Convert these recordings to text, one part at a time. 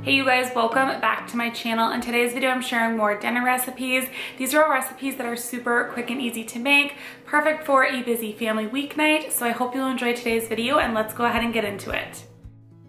Hey you guys, welcome back to my channel. In today's video I'm sharing more dinner recipes. These are all recipes that are super quick and easy to make, perfect for a busy family weeknight. So I hope you'll enjoy today's video and let's go ahead and get into it.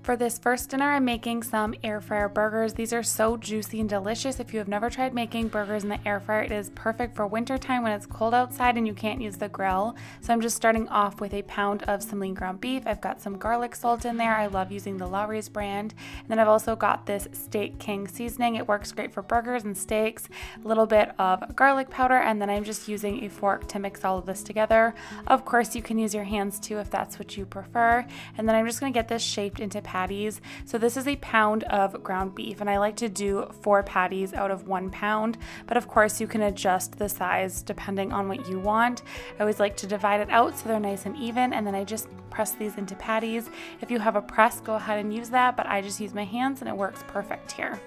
For this first dinner, I'm making some air fryer burgers. These are so juicy and delicious. If you have never tried making burgers in the air fryer, it is perfect for wintertime when it's cold outside and you can't use the grill. So I'm just starting off with a pound of some lean ground beef. I've got some garlic salt in there. I love using the Lawry's brand. And then I've also got this Steak King seasoning. It works great for burgers and steaks. A little bit of garlic powder, and then I'm just using a fork to mix all of this together. Of course, you can use your hands too if that's what you prefer. And then I'm just gonna get this shaped into patties. So this is a pound of ground beef and I like to do 4 patties out of 1 pound, but of course you can adjust the size depending on what you want. I always like to divide it out so they're nice and even, and then I just press these into patties. If you have a press, go ahead and use that, but I just use my hands and it works perfect here.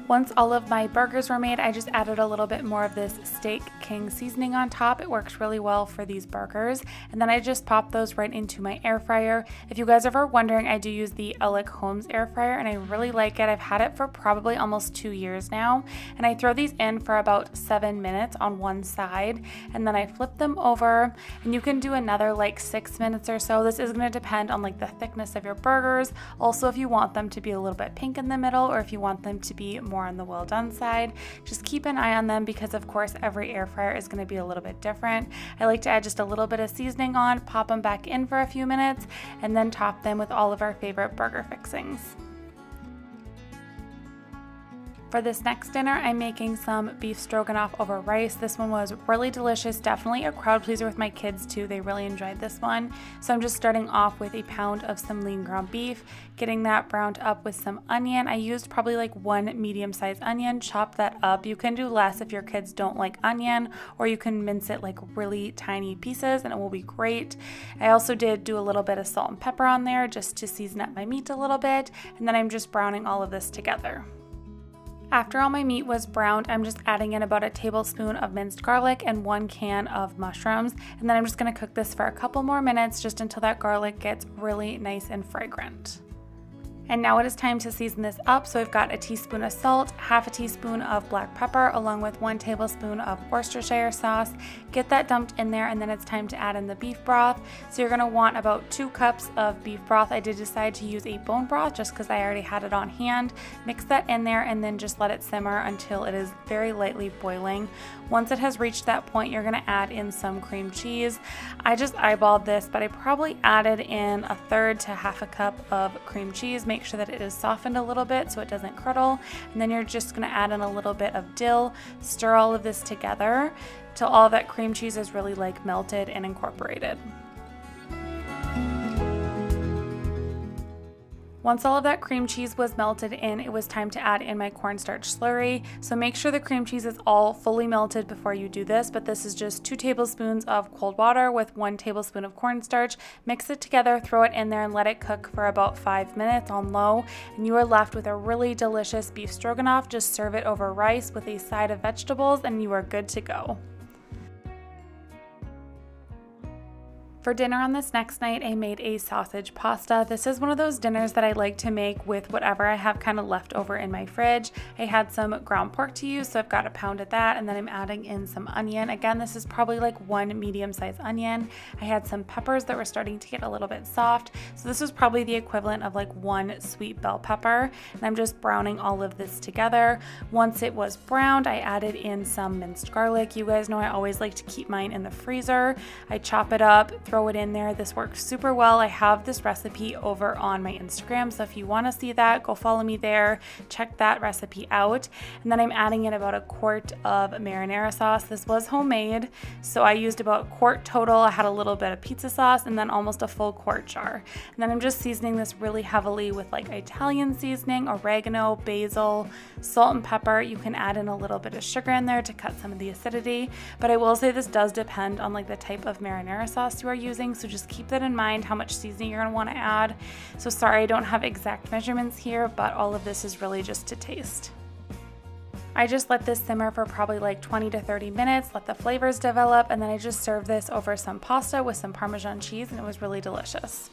Once all of my burgers were made, I just added a little bit more of this Steak King seasoning on top. It works really well for these burgers. And then I just popped those right into my air fryer. If you guys are ever wondering, I do use the Ellick Homes air fryer and I really like it. I've had it for probably almost 2 years now. And I throw these in for about 7 minutes on one side. And then I flip them over and you can do another like 6 minutes or so. This is gonna depend on like the thickness of your burgers. Also, if you want them to be a little bit pink in the middle or if you want them to be more on the well done side, just keep an eye on them because of course every air fryer is going to be a little bit different. I like to add just a little bit of seasoning on, pop them back in for a few minutes, and then top them with all of our favorite burger fixings. For this next dinner, I'm making some beef stroganoff over rice. This one was really delicious, definitely a crowd pleaser with my kids too. They really enjoyed this one. So I'm just starting off with a pound of some lean ground beef, getting that browned up with some onion. I used probably like 1 medium-sized onion, chop that up. You can do less if your kids don't like onion, or you can mince it like really tiny pieces and it will be great. I also did do a little bit of salt and pepper on there just to season up my meat a little bit, and then I'm just browning all of this together. After all my meat was browned, I'm just adding in about a tablespoon of minced garlic and 1 can of mushrooms, and then I'm just gonna cook this for a couple more minutes just until that garlic gets really nice and fragrant. And now it is time to season this up. So I've got a teaspoon of salt, half a teaspoon of black pepper, along with 1 tablespoon of Worcestershire sauce. Get that dumped in there, and then it's time to add in the beef broth. So you're gonna want about 2 cups of beef broth. I did decide to use a bone broth just because I already had it on hand. Mix that in there and then just let it simmer until it is very lightly boiling. Once it has reached that point, you're gonna add in some cream cheese. I just eyeballed this, but I probably added in 1/3 to 1/2 cup of cream cheese. Make sure that it is softened a little bit so it doesn't curdle, and then you're just going to add in a little bit of dill. Stir all of this together till all that cream cheese is really like melted and incorporated. Once all of that cream cheese was melted in, it was time to add in my cornstarch slurry. So make sure the cream cheese is all fully melted before you do this, but this is just 2 tablespoons of cold water with 1 tablespoon of cornstarch. Mix it together, throw it in there, and let it cook for about 5 minutes on low, and you are left with a really delicious beef stroganoff. Just serve it over rice with a side of vegetables and you are good to go. For dinner on this next night, I made a sausage pasta. This is one of those dinners that I like to make with whatever I have kind of left over in my fridge. I had some ground pork to use, so I've got a pound of that, and then I'm adding in some onion. Again, this is probably like 1 medium-sized onion. I had some peppers that were starting to get a little bit soft, so this was probably the equivalent of like 1 sweet bell pepper, and I'm just browning all of this together. Once it was browned, I added in some minced garlic. You guys know I always like to keep mine in the freezer. I chop it up, throw it in there. This works super well. I have this recipe over on my Instagram, so if you want to see that, go follow me there, check that recipe out. And then I'm adding in about 1/4 of marinara sauce. This was homemade, so I used about 1/4 total. I had a little bit of pizza sauce and then almost a full quart jar. And then I'm just seasoning this really heavily with like Italian seasoning, oregano, basil, salt and pepper. You can add in a little bit of sugar in there to cut some of the acidity, but I will say this does depend on like the type of marinara sauce you are using, so just keep that in mind how much seasoning you're going to want to add. So sorry I don't have exact measurements here, but all of this is really just to taste. I just let this simmer for probably like 20 to 30 minutes, let the flavors develop, and then I just served this over some pasta with some Parmesan cheese, and it was really delicious.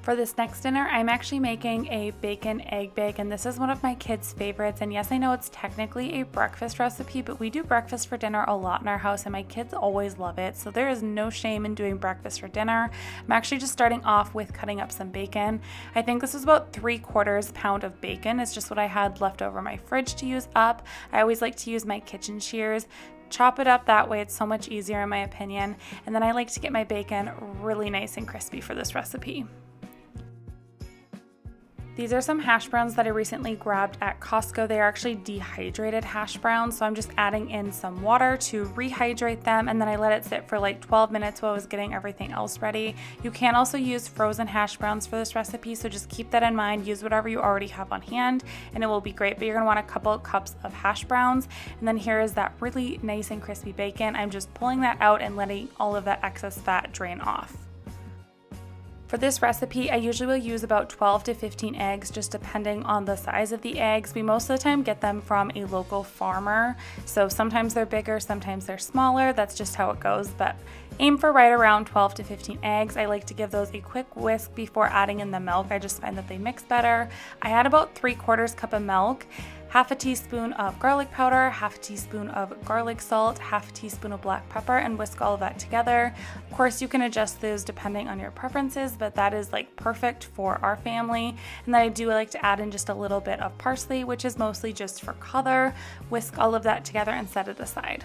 For this next dinner, I'm actually making a bacon egg bake, and this is one of my kids' favorites. And yes, I know it's technically a breakfast recipe, but we do breakfast for dinner a lot in our house, and my kids always love it. So there is no shame in doing breakfast for dinner. I'm actually just starting off with cutting up some bacon. I think this is about 3/4 pound of bacon. It's just what I had left over my fridge to use up. I always like to use my kitchen shears. Chop it up that way, it's so much easier in my opinion. And then I like to get my bacon really nice and crispy for this recipe. These are some hash browns that I recently grabbed at Costco. They are actually dehydrated hash browns, so I'm just adding in some water to rehydrate them, and then I let it sit for like 12 minutes while I was getting everything else ready. You can also use frozen hash browns for this recipe, so just keep that in mind. Use whatever you already have on hand and it will be great, but you're gonna want a couple cups of hash browns. And then here is that really nice and crispy bacon. I'm just pulling that out and letting all of that excess fat drain off. For this recipe, I usually will use about 12 to 15 eggs, just depending on the size of the eggs. We most of the time get them from a local farmer, so sometimes they're bigger, sometimes they're smaller. That's just how it goes, but aim for right around 12 to 15 eggs. I like to give those a quick whisk before adding in the milk. I just find that they mix better. I add about 3/4 cup of milk, half a teaspoon of garlic powder, half a teaspoon of garlic salt, half a teaspoon of black pepper, and whisk all of that together. Of course, you can adjust those depending on your preferences, but that is like perfect for our family. And then I do like to add in just a little bit of parsley, which is mostly just for color. Whisk all of that together and set it aside.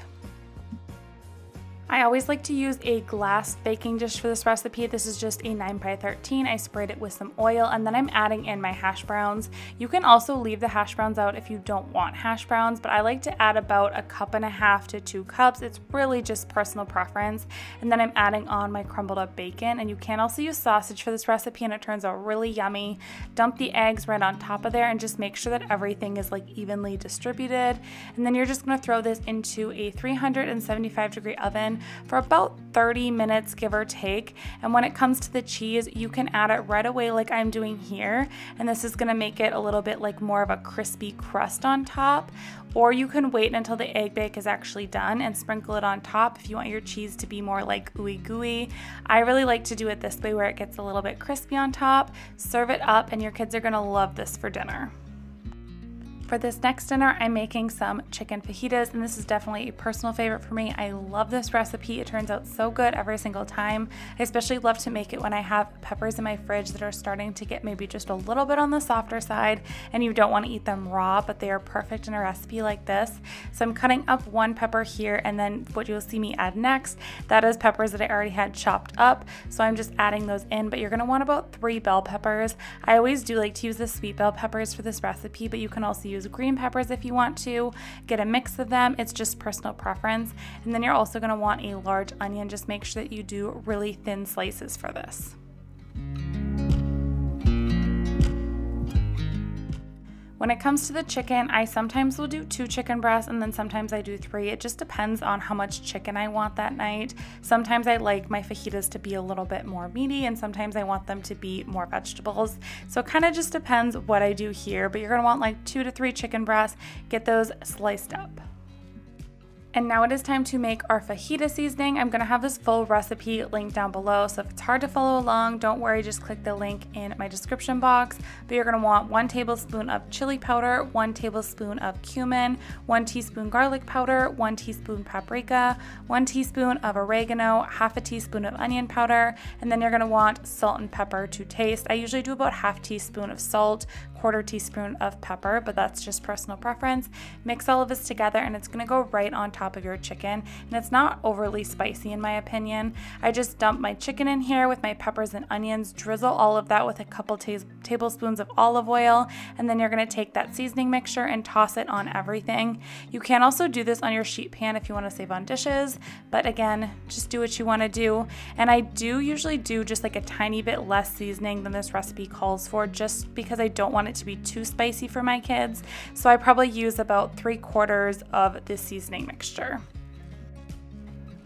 I always like to use a glass baking dish for this recipe. This is just a 9x13. I sprayed it with some oil, and then I'm adding in my hash browns. You can also leave the hash browns out if you don't want hash browns, but I like to add about 1.5 to 2 cups. It's really just personal preference. And then I'm adding on my crumbled up bacon, and you can also use sausage for this recipe, and it turns out really yummy. Dump the eggs right on top of there and just make sure that everything is like evenly distributed. And then you're just gonna throw this into a 375-degree oven for about 30 minutes, give or take. And when it comes to the cheese, you can add it right away like I'm doing here. And this is gonna make it a little bit like more of a crispy crust on top. Or you can wait until the egg bake is actually done and sprinkle it on top if you want your cheese to be more like ooey gooey. I really like to do it this way where it gets a little bit crispy on top. Serve it up and your kids are gonna love this for dinner. For this next dinner, I'm making some chicken fajitas, and this is definitely a personal favorite for me. I love this recipe. It turns out so good every single time. I especially love to make it when I have peppers in my fridge that are starting to get maybe just a little bit on the softer side, and you don't want to eat them raw, but they are perfect in a recipe like this. So I'm cutting up one pepper here, and then what you'll see me add next, that is peppers that I already had chopped up. So I'm just adding those in, but you're gonna want about 3 bell peppers. I always do like to use the sweet bell peppers for this recipe, but you can also use green peppers if you want to. Get a mix of them. It's just personal preference. And then you're also going to want a large onion. Just make sure that you do really thin slices for this. When it comes to the chicken, I sometimes will do 2 chicken breasts and then sometimes I do 3. It just depends on how much chicken I want that night. Sometimes I like my fajitas to be a little bit more meaty and sometimes I want them to be more vegetables. So it kind of just depends what I do here, but you're gonna want like 2 to 3 chicken breasts. Get those sliced up. And now it is time to make our fajita seasoning. I'm gonna have this full recipe linked down below, so if it's hard to follow along, don't worry, just click the link in my description box. But you're gonna want 1 tablespoon of chili powder, 1 tablespoon of cumin, 1 teaspoon garlic powder, 1 teaspoon paprika, 1 teaspoon of oregano, half a teaspoon of onion powder, and then you're gonna want salt and pepper to taste. I usually do about half teaspoon of salt, 1/4 teaspoon of pepper, but that's just personal preference. Mix all of this together and it's gonna go right on top of your chicken, and it's not overly spicy in my opinion. I just dump my chicken in here with my peppers and onions, drizzle all of that with a couple tablespoons of olive oil, and then you're gonna take that seasoning mixture and toss it on everything. You can also do this on your sheet pan if you wanna save on dishes, but again, just do what you wanna do. And I do usually do just like a tiny bit less seasoning than this recipe calls for, just because I don't want it to be too spicy for my kids. So I probably use about 3/4 of this seasoning mixture.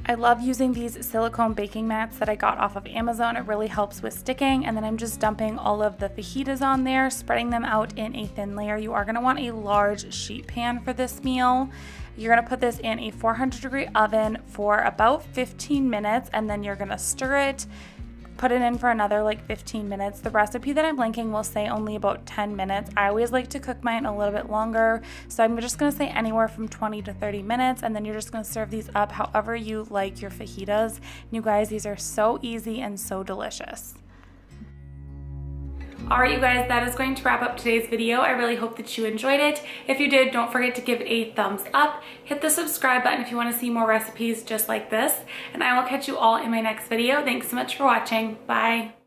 I love using these silicone baking mats that I got off of Amazon. It really helps with sticking. And then I'm just dumping all of the fajitas on there, spreading them out in a thin layer. You are gonna want a large sheet pan for this meal. You're gonna put this in a 400-degree oven for about 15 minutes, and then you're gonna stir it put it in for another like 15 minutes. The recipe that I'm linking will say only about 10 minutes. I always like to cook mine a little bit longer, so I'm just gonna say anywhere from 20 to 30 minutes, and then you're just gonna serve these up however you like your fajitas. And you guys, these are so easy and so delicious. Alright you guys, that is going to wrap up today's video. I really hope that you enjoyed it. If you did, don't forget to give it a thumbs up. Hit the subscribe button if you want to see more recipes just like this. And I will catch you all in my next video. Thanks so much for watching. Bye.